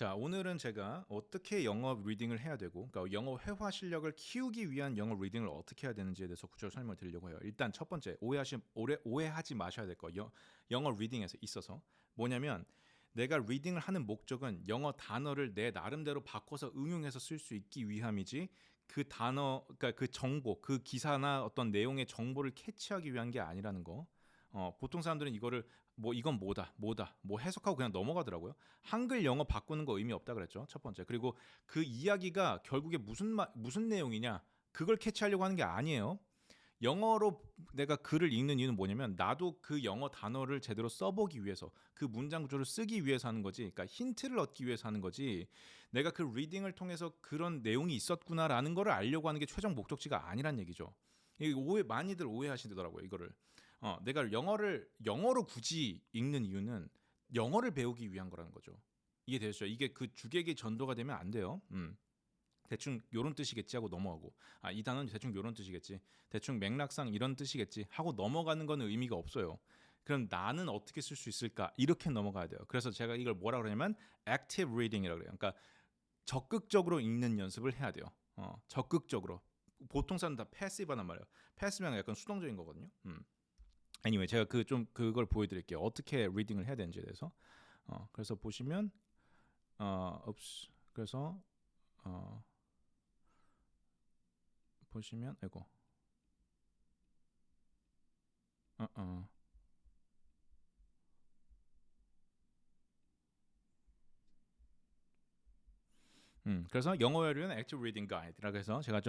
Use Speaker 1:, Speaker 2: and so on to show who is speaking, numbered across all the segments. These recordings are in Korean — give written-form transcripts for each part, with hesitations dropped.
Speaker 1: 자, 오늘은 제가 어떻게 영어 리딩을 해야 되고, 그러니까 영어 회화 실력을 키우기 위한 영어 리딩을 어떻게 해야 되는지에 대해서 구체적으로 설명을 드리려고 해요. 일단 첫 번째, 오해하지 마셔야 될 거, 영어 리딩에서 있어서 뭐냐면 내가 리딩을 하는 목적은 영어 단어를 내 나름대로 바꿔서 응용해서 쓸 수 있기 위함이지 그 단어, 그러니까 그 정보, 그 기사나 어떤 내용의 정보를 캐치하기 위한 게 아니라는 거. 보통 사람들은 이거를 뭐 이건 뭐다 뭐 해석하고 그냥 넘어가더라고요. 한글 영어 바꾸는 거 의미 없다 그랬죠. 첫 번째. 그리고 그 이야기가 결국에 무슨 내용이냐 그걸 캐치하려고 하는 게 아니에요. 영어로 내가 글을 읽는 이유는 뭐냐면 나도 그 영어 단어를 제대로 써보기 위해서 그 문장 구조를 쓰기 위해서 하는 거지. 그러니까 힌트를 얻기 위해서 하는 거지. 내가 그 리딩을 통해서 그런 내용이 있었구나라는 거를 알려고 하는 게 최종 목적지가 아니란 얘기죠. 많이들 오해하시더라고요 이거를. 내가 영어로 굳이 읽는 이유는 영어를 배우기 위한 거라는 거죠. 이해되셨죠? 이게 그 주객이 전도가 되면 안 돼요. 대충 요런 뜻이겠지 하고 넘어가고, 이 단어는 대충 요런 뜻이겠지, 대충 맥락상 이런 뜻이겠지 하고 넘어가는 건 의미가 없어요. 그럼 나는 어떻게 쓸 수 있을까 이렇게 넘어가야 돼요. 그래서 제가 이걸 뭐라 그러냐면 active reading이라고 그래요. 그러니까 적극적으로 읽는 연습을 해야 돼요. 적극적으로. 보통 사람 다 패시브란 말이에요. 패시브는 약간 수동적인 거거든요. anyway, 제가 그걸 보여드릴게요. 어떻게 리딩을 해야 되는지에 대해서. 그래서 보시면 그래서 보시면 이거 그래서 영어 외래는 Active Reading Guide라고 해서 제가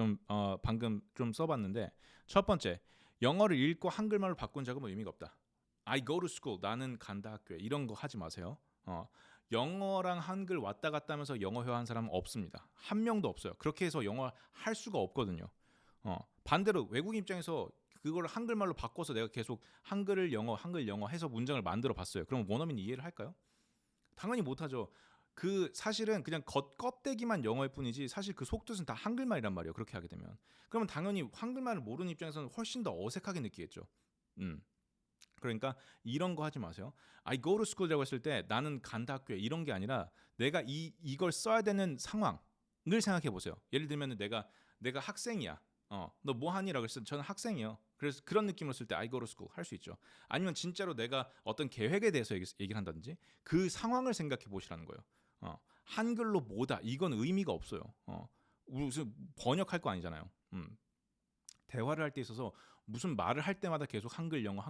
Speaker 1: 방금 좀 써봤는데, 첫 번째, 영어를 읽고 한글말로 바꾼 적은 뭐 의미가 없다. I go to school, 나는 간다 학교에, 이런 거 하지 마세요. 영어랑 한글 왔다 갔다 하면서 영어 회화한 사람은 없습니다. 한 명도 없어요. 그렇게 해서 영어 할 수가 없거든요. 반대로 외국인 입장에서 그걸 한글말로 바꿔서 내가 계속 한글 영어 해서 문장을 만들어 봤어요. 그럼 원어민이 이해를 할까요? 당연히 못하죠. 그 사실은 그냥 껍데기만 영어일 뿐이지 사실 그 속뜻은 다 한글말이란 말이에요. 그렇게 하게 되면 그러면 당연히 한글말을 모르는 입장에서는 훨씬 더 어색하게 느끼겠죠. 음. 그러니까 이런 거 하지 마세요. I go to school이라고 했을 때 나는 간다 학교에, 이런 게 아니라 내가 이걸 써야 되는 상황을 생각해 보세요. 예를 들면 내가 학생이야. 너 뭐 하니라고 했을 때 저는 학생이요. 그래서 그런 느낌으로 쓸 때 I go to school 할 수 있죠. 아니면 진짜로 내가 어떤 계획에 대해서 얘기를 한다든지 그 상황을 생각해 보시라는 거예요. 한글로 뭐다 이건 의미가 없어요. 무슨 번역할 거 아니잖아요. 대화를 할 때 있어서 무슨 말을 할 때마다 계속 한글 영어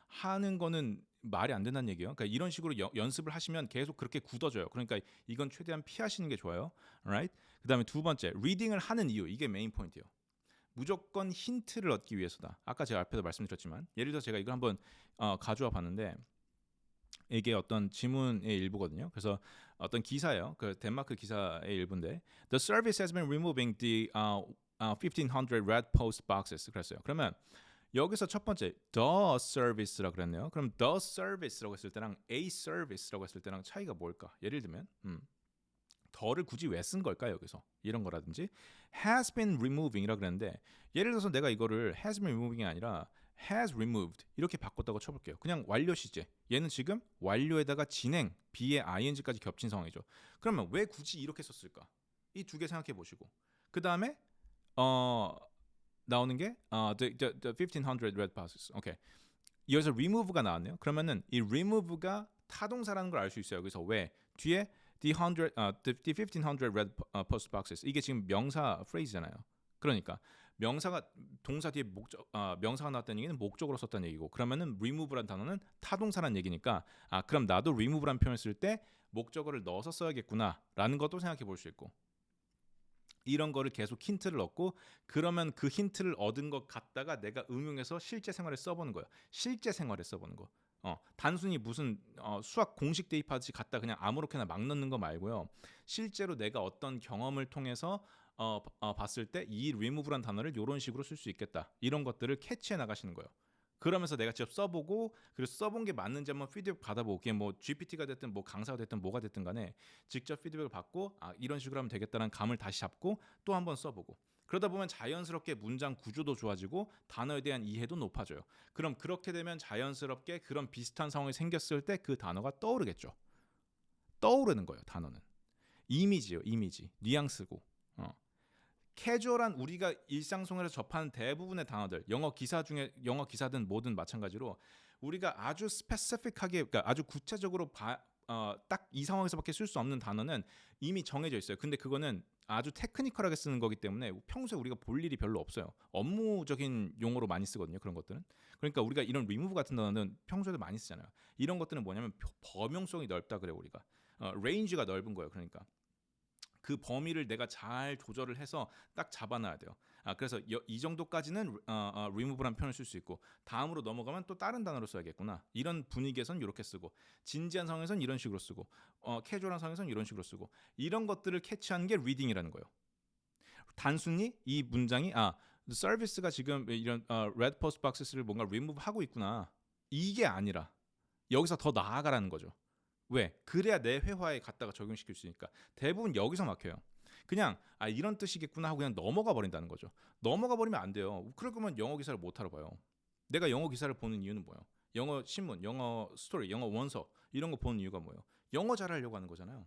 Speaker 1: 하는 거는 말이 안 된다는 얘기예요. 그러니까 이런 식으로 연습을 하시면 계속 그렇게 굳어져요. 그러니까 이건 최대한 피하시는 게 좋아요. alright? 그다음에 두 번째, 리딩을 하는 이유, 이게 메인 포인트예요. 무조건 힌트를 얻기 위해서다. 아까 제가 앞에도 말씀드렸지만 예를 들어 제가 이걸 한번 가져와 봤는데 이게 어떤 지문의 일부거든요. 그래서 어떤 기사예요. 그 덴마크 기사의 일부인데 The service has been removing the 1500 red post boxes 그랬어요. 그러면 여기서 첫 번째 the service라고 그랬네요. 그럼 the service라고 했을 때랑 a service라고 했을 때랑 차이가 뭘까? 예를 들면 더를 굳이 왜 쓴 걸까 여기서? 이런 거라든지 has been removing이라고 그랬는데 예를 들어서 내가 이거를 has been removing이 아니라 has removed 이렇게 바꿨다고 쳐볼게요. 그냥 완료 시제. 얘는 지금 완료에다가 진행 B에 ing까지 겹친 상황이죠. 그러면 왜 굳이 이렇게 썼을까? 이 두 개 생각해 보시고 그 다음에 나오는 게 the 1500 red passes. 오케이. 여기서 remove가 나왔네요. 그러면은 이 remove가 타동사라는 걸 알 수 있어요. 그래서 왜 뒤에 the 1500 red post boxes 이게 지금 명사 phrase잖아요. 그러니까 명사가 동사 뒤에 명사가 나왔다는 얘기는 목적으로 썼다는 얘기고, 그러면은 remove란 단어는 타동사란 얘기니까 그럼 나도 remove란 표현을 쓸 때 목적어를 넣어서 써야겠구나라는 것도 생각해 볼 수 있고, 이런 거를 계속 힌트를 얻고 그러면 그 힌트를 얻은 것 갖다가 내가 응용해서 실제 생활에 써보는 거예요. 실제 생활에 써보는 거. 단순히 무슨 수학 공식 대입하듯이 갖다 그냥 아무렇게나 막 넣는 거 말고요. 실제로 내가 어떤 경험을 통해서 봤을 때 이 remove란 단어를 이런 식으로 쓸 수 있겠다. 이런 것들을 캐치해 나가시는 거예요. 그러면서 내가 직접 써보고 그래서 써본 게 맞는지 한번 피드백 받아보고, 그게 뭐 GPT가 됐든 뭐 강사가 됐든 뭐가 됐든 간에 직접 피드백을 받고 이런 식으로 하면 되겠다는 감을 다시 잡고 또 한번 써보고, 그러다 보면 자연스럽게 문장 구조도 좋아지고 단어에 대한 이해도 높아져요. 그럼 그렇게 되면 자연스럽게 그런 비슷한 상황이 생겼을 때 그 단어가 떠오르겠죠. 떠오르는 거예요, 단어는. 이미지요, 이미지, 뉘앙스고. 캐주얼한 우리가 일상생활에서 접하는 대부분의 단어들, 영어 기사든 뭐든 마찬가지로 우리가 아주 스페시픽하게, 그러니까 아주 구체적으로 딱 이 상황에서밖에 쓸 수 없는 단어는 이미 정해져 있어요. 근데 그거는 아주 테크니컬하게 쓰는 거기 때문에 평소에 우리가 볼 일이 별로 없어요. 업무적인 용어로 많이 쓰거든요. 그런 것들은. 그러니까 우리가 이런 remove 같은 단어는 평소에도 많이 쓰잖아요. 이런 것들은 뭐냐면 범용성이 넓다 그래 우리가. range가 넓은 거예요. 그러니까 그 범위를 내가 잘 조절을 해서 딱 잡아놔야 돼요. 그래서 이 정도까지는 remove란 표현을 쓸 수 있고 다음으로 넘어가면 또 다른 단어로 써야겠구나. 이런 분위기에선 이렇게 쓰고 진지한 상황에선 이런 식으로 쓰고 캐주얼한 상황에선 이런 식으로 쓰고 이런 것들을 캐치하는 게 reading이라는 거예요. 단순히 이 문장이 서비스가 지금 이런 red post boxes를 뭔가 remove 하고 있구나. 이게 아니라 여기서 더 나아가라는 거죠. 왜? 그래야 내 회화에 갖다가 적용시킬 수 있으니까. 대부분 여기서 막혀요. 그냥 이런 뜻이겠구나 하고 그냥 넘어가 버린다는 거죠. 넘어가 버리면 안 돼요. 그럴 거면 영어 기사를 못 하러 봐요. 내가 영어 기사를 보는 이유는 뭐예요? 영어 신문, 영어 스토리, 영어 원서 이런 거 보는 이유가 뭐예요? 영어 잘하려고 하는 거잖아요.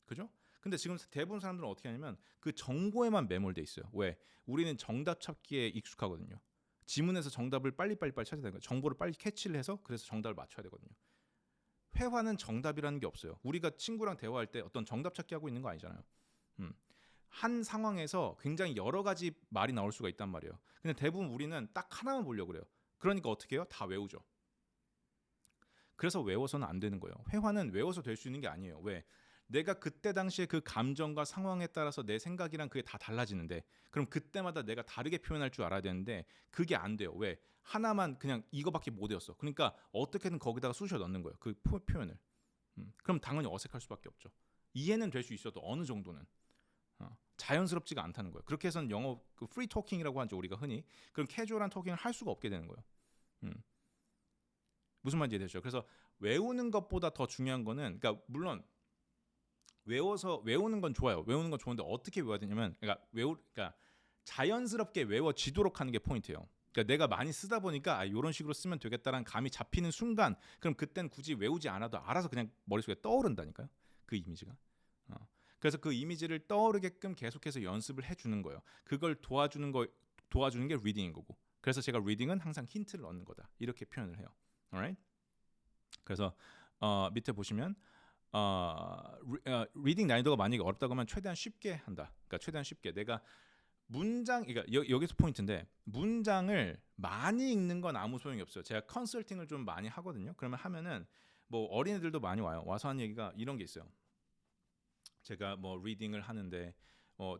Speaker 1: 그죠? 근데 지금 대부분 사람들은 어떻게 하냐면 그 정보에만 매몰돼 있어요. 왜? 우리는 정답 찾기에 익숙하거든요. 지문에서 정답을 빨리빨리 찾아야 되는 거예요. 정보를 빨리 캐치를 해서 그래서 정답을 맞춰야 되거든요. 회화는 정답이라는 게 없어요. 우리가 친구랑 대화할 때 어떤 정답 찾기 하고 있는 거 아니잖아요. 한 상황에서 굉장히 여러 가지 말이 나올 수가 있단 말이에요. 근데 대부분 우리는 딱 하나만 보려고 그래요. 그러니까 어떻게 해요? 다 외우죠. 그래서 외워서는 안 되는 거예요. 회화는 외워서 될 수 있는 게 아니에요. 왜? 내가 그때 당시에 그 감정과 상황에 따라서 내 생각이랑 그게 다 달라지는데 그럼 그때마다 내가 다르게 표현할 줄 알아야 되는데 그게 안 돼요. 왜? 하나만 그냥 이거밖에 못 외웠어. 그러니까 어떻게든 거기다가 쑤셔 넣는 거예요. 그 표현을. 그럼 당연히 어색할 수밖에 없죠. 이해는 될 수 있어도 어느 정도는 자연스럽지가 않다는 거예요. 그렇게 해서는 영어 그 프리 토킹이라고 하죠. 우리가 흔히. 그럼 캐주얼한 토킹을 할 수가 없게 되는 거예요. 무슨 말인지 이해되죠? 그래서 외우는 것보다 더 중요한 거는 그러니까 물론 외우는 건 좋아요. 외우는 건 좋은데 어떻게 외워야 되냐면 그러니까 자연스럽게 외워지도록 하는 게 포인트예요. 그러니까 내가 많이 쓰다 보니까 이런 식으로 쓰면 되겠다라는 감이 잡히는 순간 그럼 그땐 굳이 외우지 않아도 알아서 그냥 머릿속에 떠오른다니까요. 그 이미지가. 그래서 그 이미지를 떠오르게끔 계속해서 연습을 해주는 거예요. 그걸 도와주는 게 리딩인 거고. 그래서 제가 리딩은 항상 힌트를 얻는 거다. 이렇게 표현을 해요. alright? 그래서 밑에 보시면 리딩 난이도가 만약에 어렵다고 하면 최대한 쉽게 한다. 그러니까 최대한 쉽게 내가 그러니까 여기서 포인트인데 문장을 많이 읽는 건 아무 소용이 없어요. 제가 컨설팅을 좀 많이 하거든요. 그러면 하면은 뭐 어린애들도 많이 와서 하는 얘기가 이런 게 있어요. 제가 뭐 리딩을 하는데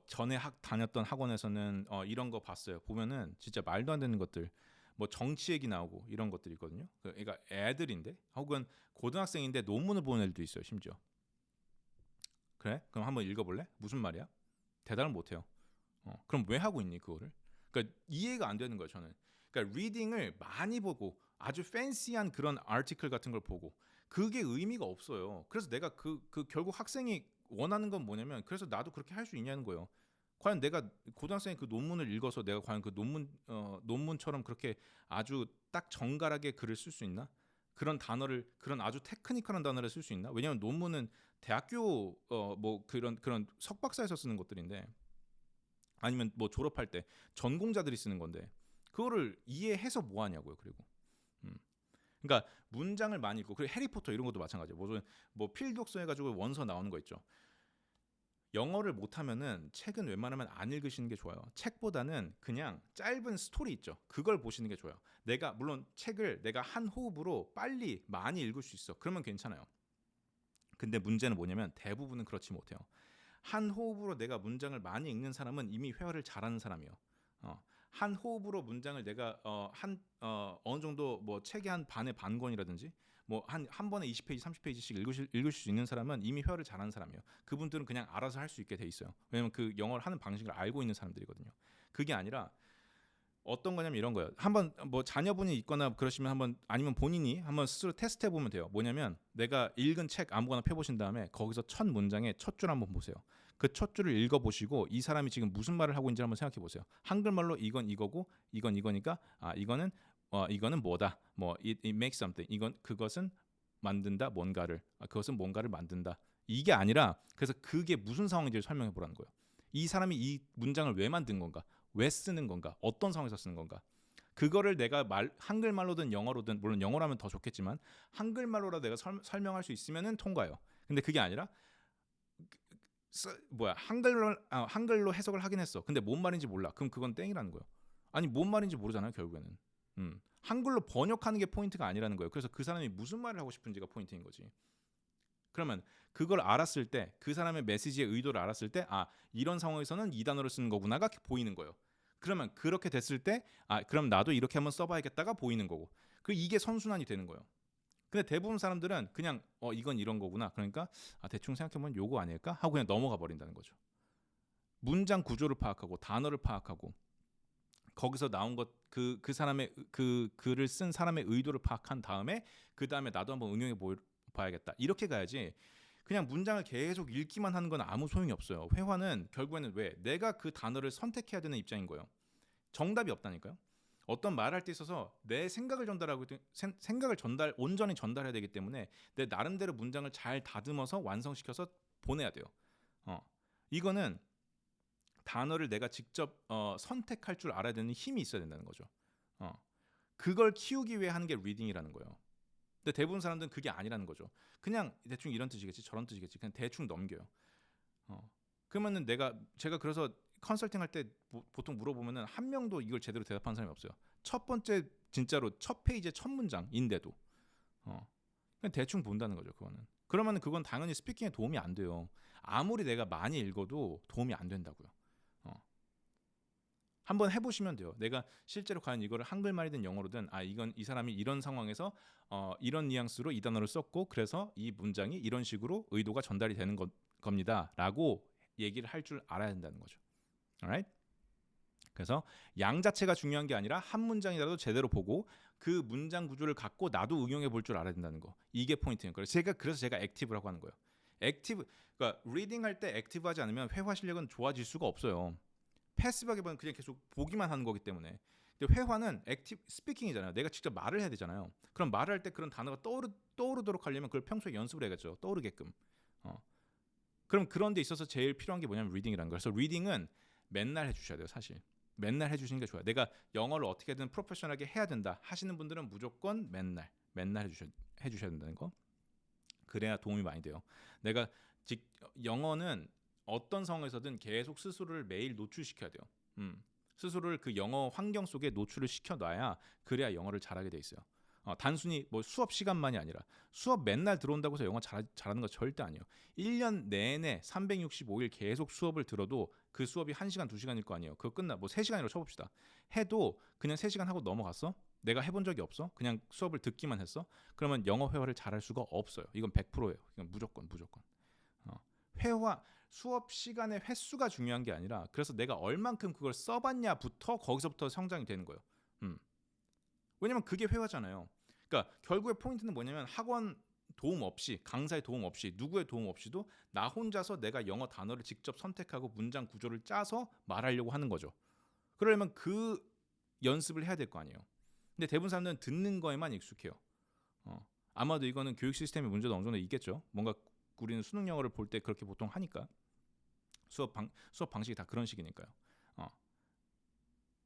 Speaker 1: 전에 다녔던 학원에서는 이런 거 봤어요. 보면은 진짜 말도 안 되는 것들 뭐 정치 얘기 나오고 이런 것들이 있거든요. 그러니까 애들인데 혹은 고등학생인데 논문을 보는 애들도 있어요. 심지어. 그래? 그럼 한번 읽어볼래? 무슨 말이야? 대답을 못해요. 그럼 왜 하고 있니 그거를? 그러니까 이해가 안 되는 거예요. 저는. 그러니까 리딩을 많이 보고 아주 팬시한 그런 아티클 같은 걸 보고 그게 의미가 없어요. 그래서 내가 그 결국 학생이 원하는 건 뭐냐면 그래서 나도 그렇게 할 수 있냐는 거예요. 과연 내가 고등학생이 그 논문을 읽어서 내가 과연 그 논문처럼 그렇게 아주 딱 정갈하게 글을 쓸 수 있나? 그런 아주 테크니컬한 단어를 쓸 수 있나? 왜냐하면 논문은 대학교 뭐 그런 석박사에서 쓰는 것들인데 아니면 뭐 졸업할 때 전공자들이 쓰는 건데 그거를 이해해서 뭐 하냐고요. 그리고 그러니까 문장을 많이 읽고 그리고 해리포터 이런 것도 마찬가지예요. 뭐 필독서 해가지고 원서 나오는 거 있죠. 영어를 못하면은 책은 웬만하면 안 읽으시는 게 좋아요. 책보다는 그냥 짧은 스토리 있죠. 그걸 보시는 게 좋아요. 물론 책을 내가 한 호흡으로 빨리 많이 읽을 수 있어. 그러면 괜찮아요. 근데 문제는 뭐냐면 대부분은 그렇지 못해요. 한 호흡으로 내가 문장을 많이 읽는 사람은 이미 회화를 잘하는 사람이에요. 한 호흡으로 문장을 내가 어느 정도 뭐 책의 한 반의 반권이라든지 뭐 한 번에 20페이지, 30페이지씩 읽으실 수 있는 사람은 이미 회화를 잘하는 사람이에요. 그분들은 그냥 알아서 할 수 있게 돼 있어요. 왜냐면 그 영어를 하는 방식을 알고 있는 사람들이거든요. 그게 아니라 어떤 거냐면 이런 거예요. 한번 뭐 자녀분이 있거나 그러시면 아니면 본인이 한번 스스로 테스트 해보면 돼요. 뭐냐면 내가 읽은 책 아무거나 펴보신 다음에 거기서 첫 문장의 첫 줄 한번 보세요. 그 첫 줄을 읽어보시고 이 사람이 지금 무슨 말을 하고 있는지 한번 생각해 보세요. 한글말로 이건 이거고 이건 이거니까 이거는 뭐다. 뭐 it makes something. 그것은 만든다 뭔가를. 그것은 뭔가를 만든다. 이게 아니라 그래서 그게 무슨 상황인지를 설명해 보라는 거예요. 이 사람이 이 문장을 왜 만든 건가? 왜 쓰는 건가? 어떤 상황에서 쓰는 건가? 그거를 내가 한글말로든 영어로든 물론 영어로 하면 더 좋겠지만 한글말로라 내가 설명할 수 있으면은 통과해요. 근데 그게 아니라 한글로 해석을 하긴 했어. 근데 뭔 말인지 몰라. 그럼 그건 땡이라는 거예요. 아니 뭔 말인지 모르잖아요 결국에는. 한글로 번역하는 게 포인트가 아니라는 거예요. 그래서 그 사람이 무슨 말을 하고 싶은지가 포인트인 거지. 그러면 그걸 알았을 때 그 사람의 메시지의 의도를 알았을 때 이런 상황에서는 이 단어를 쓰는 거구나가 보이는 거예요. 그러면 그렇게 됐을 때 그럼 나도 이렇게 한번 써봐야겠다가 보이는 거고 이게 선순환이 되는 거예요. 근데 대부분 사람들은 그냥 이건 이런 거구나. 그러니까 대충 생각해보면 요거 아닐까? 하고 그냥 넘어가 버린다는 거죠. 문장 구조를 파악하고 단어를 파악하고 거기서 나온 것 그 사람의 그 글을 쓴 사람의 의도를 파악한 다음에 그 다음에 나도 한번 응용해 봐야겠다. 이렇게 가야지. 그냥 문장을 계속 읽기만 하는 건 아무 소용이 없어요. 회화는 결국에는 왜 내가 그 단어를 선택해야 되는 입장인 거예요. 정답이 없다니까요. 어떤 말할 때 있어서 내 생각을 온전히 전달해야 되기 때문에 내 나름대로 문장을 잘 다듬어서 완성시켜서 보내야 돼요. 이거는 단어를 내가 직접 선택할 줄 알아야 되는 힘이 있어야 된다는 거죠. 그걸 키우기 위해 하는 게 리딩이라는 거예요. 근데 대부분 사람들은 그게 아니라는 거죠. 그냥 대충 이런 뜻이겠지 저런 뜻이겠지 그냥 대충 넘겨요. 그러면은 제가 그래서 컨설팅 할 때 보통 물어보면은 한 명도 이걸 제대로 대답하는 사람이 없어요. 첫 번째 진짜로 첫 페이지의 첫 문장인데도 그냥 대충 본다는 거죠. 그러면은 그건 당연히 스피킹에 도움이 안 돼요. 아무리 내가 많이 읽어도 도움이 안 된다고요. 한번 해보시면 돼요. 내가 실제로 과연 이거를 한글말이든 영어로든 이건 이 사람이 이런 상황에서 이런 뉘앙스로 이 단어를 썼고 그래서 이 문장이 이런 식으로 의도가 전달이 되는 겁니다라고 얘기를 할 줄 알아야 된다는 거죠. alright? 그래서 양 자체가 중요한 게 아니라 한 문장이라도 제대로 보고 그 문장 구조를 갖고 나도 응용해 볼 줄 알아야 된다는 거. 이게 포인트인 거예요. 그래서 제가 액티브라고 하는 거예요. 그러니까 리딩 할 때 액티브하지 않으면 회화 실력은 좋아질 수가 없어요. 패시브하게 보면 그냥 계속 보기만 하는 거기 때문에. 근데 회화는 액티브 스피킹이잖아요. 내가 직접 말을 해야 되잖아요. 그럼 말을 할 때 그런 단어가 떠오르도록 하려면 그걸 평소에 연습을 해야겠죠. 떠오르게끔. 그럼 그런 데 있어서 제일 필요한 게 뭐냐면 리딩이라는 거예요. 그래서 리딩은 맨날 해주셔야 돼요. 사실. 맨날 해주시는 게 좋아요. 내가 영어를 어떻게든 프로페셔널하게 해야 된다 하시는 분들은 무조건 맨날 해주셔야 된다는 거. 그래야 도움이 많이 돼요. 내가 영어는 어떤 상황에서든 계속 스스로를 매일 노출시켜야 돼요. 스스로를 그 영어 환경 속에 노출을 시켜놔야 그래야 영어를 잘하게 돼 있어요. 단순히 뭐 수업 시간만이 아니라 수업 맨날 들어온다고 해서 영어 잘하는 거 절대 아니에요. 1년 내내 365일 계속 수업을 들어도 그 수업이 1시간, 2시간일 거 아니에요. 그거 끝나 뭐 3시간이라고 쳐봅시다. 해도 그냥 3시간 하고 넘어갔어? 내가 해본 적이 없어? 그냥 수업을 듣기만 했어? 그러면 영어 회화를 잘할 수가 없어요. 이건 100%예요. 이건 무조건. 회화 수업 시간의 횟수가 중요한 게 아니라 그래서 내가 얼만큼 그걸 써봤냐부터 거기서부터 성장이 되는 거예요. 왜냐면 그게 회화잖아요. 그러니까 결국의 포인트는 뭐냐면 학원 도움 없이 강사의 도움 없이 누구의 도움 없이도 나 혼자서 내가 영어 단어를 직접 선택하고 문장 구조를 짜서 말하려고 하는 거죠. 그러려면 그 연습을 해야 될 거 아니에요. 근데 대부분 사람들은 듣는 거에만 익숙해요. 아마도 이거는 교육 시스템의 문제도 어느 정도 있겠죠. 뭔가 우리는 수능 영어를 볼 때 그렇게 보통 하니까 수업 방식이 다 그런 식이니까요.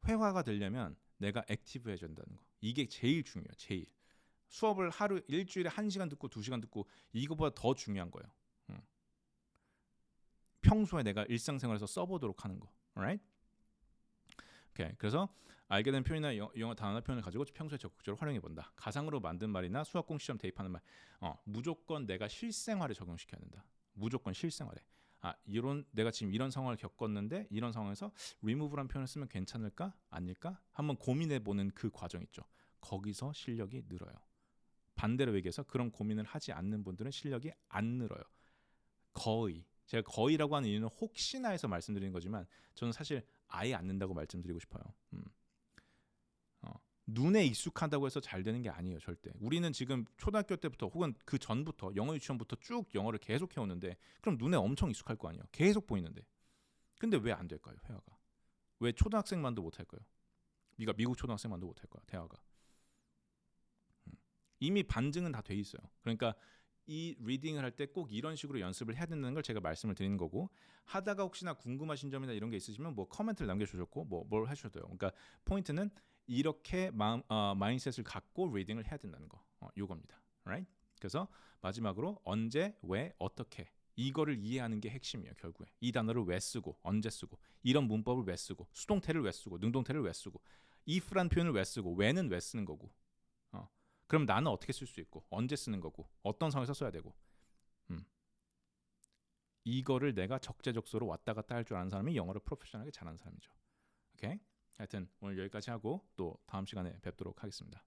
Speaker 1: 회화가 되려면 내가 액티브해야 된다는 거. 이게 제일 중요해요. 제일. 수업을 일주일에 1시간 듣고 2시간 듣고 이거보다 더 중요한 거예요. 평소에 내가 일상생활에서 써보도록 하는 거. alright? 오케이. 그래서 알게 된 표현이나 영어 단어나 표현을 가지고 평소에 적극적으로 활용해 본다. 가상으로 만든 말이나 수학 공식 시험 대입하는 말. 무조건 내가 실생활에 적용시켜야 된다. 무조건 실생활에. 내가 지금 이런 상황을 겪었는데 이런 상황에서 remove란 표현을 쓰면 괜찮을까? 아닐까? 한번 고민해 보는 그 과정 있죠. 거기서 실력이 늘어요. 반대로 얘기해서 그런 고민을 하지 않는 분들은 실력이 안 늘어요. 거의. 제가 거의라고 하는 이유는 혹시나 해서 말씀드리는 거지만 저는 사실 아예 안 는다고 말씀드리고 싶어요. 눈에 익숙하다고 해서 잘 되는 게 아니에요. 절대. 우리는 지금 초등학교 때부터 혹은 그 전부터 영어 유치원부터 쭉 영어를 계속 해오는데 그럼 눈에 엄청 익숙할 거 아니에요. 계속 보이는데. 근데 왜 안 될까요? 회화가. 왜 초등학생만도 못할까요? 미국 초등학생만도 못할까요? 대화가. 이미 반증은 다 돼 있어요. 그러니까 이 리딩을 할 때 꼭 이런 식으로 연습을 해야 된다는 걸 제가 말씀을 드리는 거고 하다가 혹시나 궁금하신 점이나 이런 게 있으시면 뭐 커멘트를 남겨주셨고 뭐 뭘 하셔도 돼요. 그러니까 포인트는 이렇게 마인드셋을 갖고 리딩을 해야 된다는 거 요겁니다. Right? 그래서 마지막으로 언제, 왜, 어떻게 이거를 이해하는 게 핵심이에요. 결국에 이 단어를 왜 쓰고 언제 쓰고 이런 문법을 왜 쓰고 수동태를 왜 쓰고 능동태를 왜 쓰고 if란 표현을 왜 쓰고 when은 왜 쓰는 거고 그럼 나는 어떻게 쓸 수 있고 언제 쓰는 거고 어떤 상황에서 써야 되고 이거를 내가 적재적소로 왔다 갔다 할 줄 아는 사람이 영어를 프로페셔널하게 잘하는 사람이죠. 오케이? 하여튼 오늘 여기까지 하고 또 다음 시간에 뵙도록 하겠습니다.